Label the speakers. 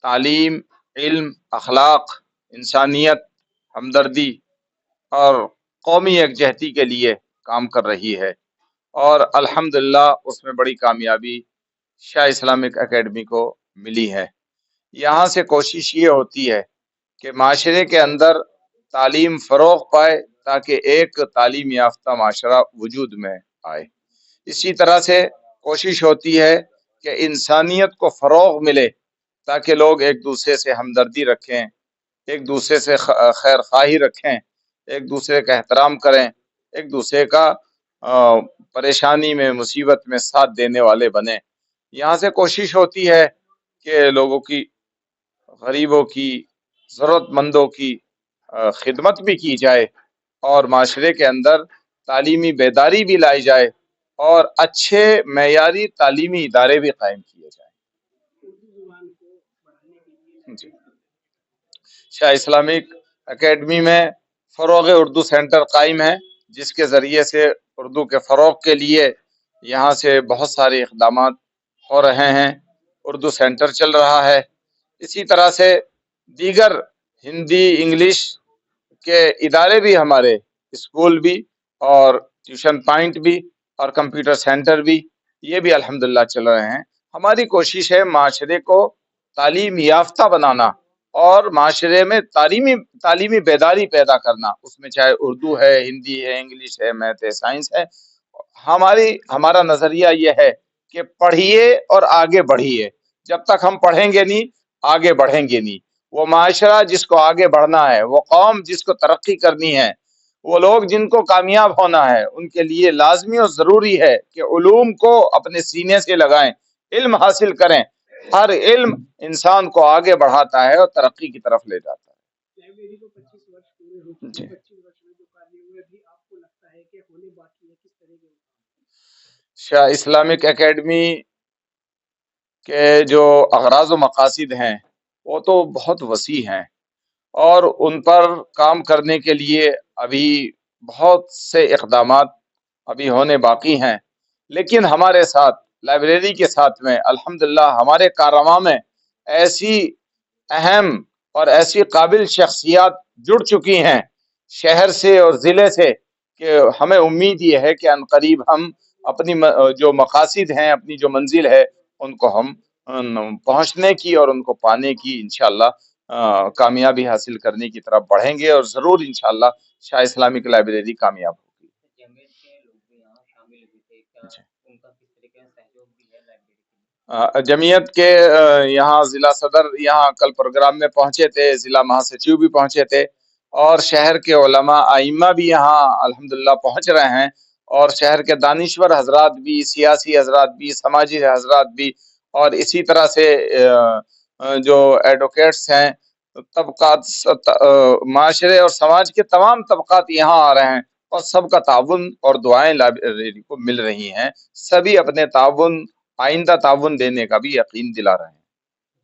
Speaker 1: تعلیم، علم، اخلاق، انسانیت، ہمدردی اور قومی یکجہتی کے لیے کام کر رہی ہے، اور الحمدللہ اس میں بڑی کامیابی شاہ اسلامک اکیڈمی کو ملی ہے۔ یہاں سے کوشش یہ ہوتی ہے کہ معاشرے کے اندر تعلیم فروغ پائے تاکہ ایک تعلیم یافتہ معاشرہ وجود میں آئے۔ اسی طرح سے کوشش ہوتی ہے کہ انسانیت کو فروغ ملے تاکہ لوگ ایک دوسرے سے ہمدردی رکھیں، ایک دوسرے سے خیر خواہی رکھیں، ایک دوسرے کا احترام کریں، ایک دوسرے کا پریشانی میں مصیبت میں ساتھ دینے والے بنیں۔ یہاں سے کوشش ہوتی ہے کہ لوگوں کی، غریبوں کی، ضرورت مندوں کی خدمت بھی کی جائے، اور معاشرے کے اندر تعلیمی بیداری بھی لائی جائے، اور اچھے معیاری تعلیمی ادارے بھی قائم کیے جائیں۔ جی، شاہ اسلامک اکیڈمی میں فروغ اردو سینٹر قائم ہے، جس کے ذریعے سے اردو کے فروغ کے لیے یہاں سے بہت سارے اقدامات ہو رہے ہیں۔ اردو سینٹر چل رہا ہے، اسی طرح سے دیگر ہندی، انگلش کے ادارے بھی، ہمارے اسکول بھی اور ٹیوشن پوائنٹ بھی اور کمپیوٹر سینٹر بھی، یہ بھی الحمدللہ چل رہے ہیں۔ ہماری کوشش ہے معاشرے کو تعلیم یافتہ بنانا اور معاشرے میں تعلیمی بیداری پیدا کرنا، اس میں چاہے اردو ہے، ہندی ہے، انگلش ہے، میتھ ہے، سائنس ہے۔ ہمارا نظریہ یہ ہے کہ پڑھیے اور آگے بڑھیے۔ جب تک ہم پڑھیں گے نہیں، آگے بڑھیں گے نہیں۔ وہ معاشرہ جس کو آگے بڑھنا ہے، وہ قوم جس کو ترقی کرنی ہے، وہ لوگ جن کو کامیاب ہونا ہے، ان کے لیے لازمی اور ضروری ہے کہ علوم کو اپنے سینے سے لگائیں، علم حاصل کریں۔ ہر علم انسان کو آگے بڑھاتا ہے اور ترقی کی طرف لے جاتا ہے۔
Speaker 2: لائبریری کو 25 ورش پورے ہو چکے ہیں، 25 ورش میں جو کامیابی ہوئے بھی آپ کو لگتا ہے کہ ہونے باقی ہے، کس طرح کے؟
Speaker 1: شاہ اسلامک اکیڈمی کے جو اغراض و مقاصد ہیں وہ تو بہت وسیع ہیں، اور ان پر کام کرنے کے لیے ابھی بہت سے اقدامات ابھی ہونے باقی ہیں، لیکن ہمارے ساتھ لائبریری کے ساتھ میں الحمدللہ ہمارے کاررواں میں ایسی اہم اور ایسی قابل شخصیات جڑ چکی ہیں شہر سے اور ضلع سے، کہ ہمیں امید یہ ہے کہ عنقریب ہم اپنی جو مقاصد ہیں، اپنی جو منزل ہے، ان کو ہم پہنچنے کی اور ان کو پانے کی انشاءاللہ کامیابی حاصل کرنے کی طرف بڑھیں گے، اور ضرور انشاءاللہ شاہ اسلامک لائبریری کامیاب ہوگی۔ جمعیت کے یہاں ضلع صدر یہاں کل پروگرام میں پہنچے تھے، ضلع مہاسچیو بھی پہنچے تھے، اور شہر کے علماء ائمہ بھی یہاں الحمدللہ پہنچ رہے ہیں، اور شہر کے دانشور حضرات بھی، سیاسی حضرات بھی، سماجی حضرات بھی، اور اسی طرح سے جو ایڈوکیٹس ہیں، طبقات، معاشرے اور سماج کے تمام طبقات یہاں آ رہے ہیں، اور سب کا تعاون اور دعائیں لائبریری کو مل رہی ہیں۔ سبھی اپنے تعاون، آئندہ تعاون دینے کا بھی یقین دلا رہے ہیں۔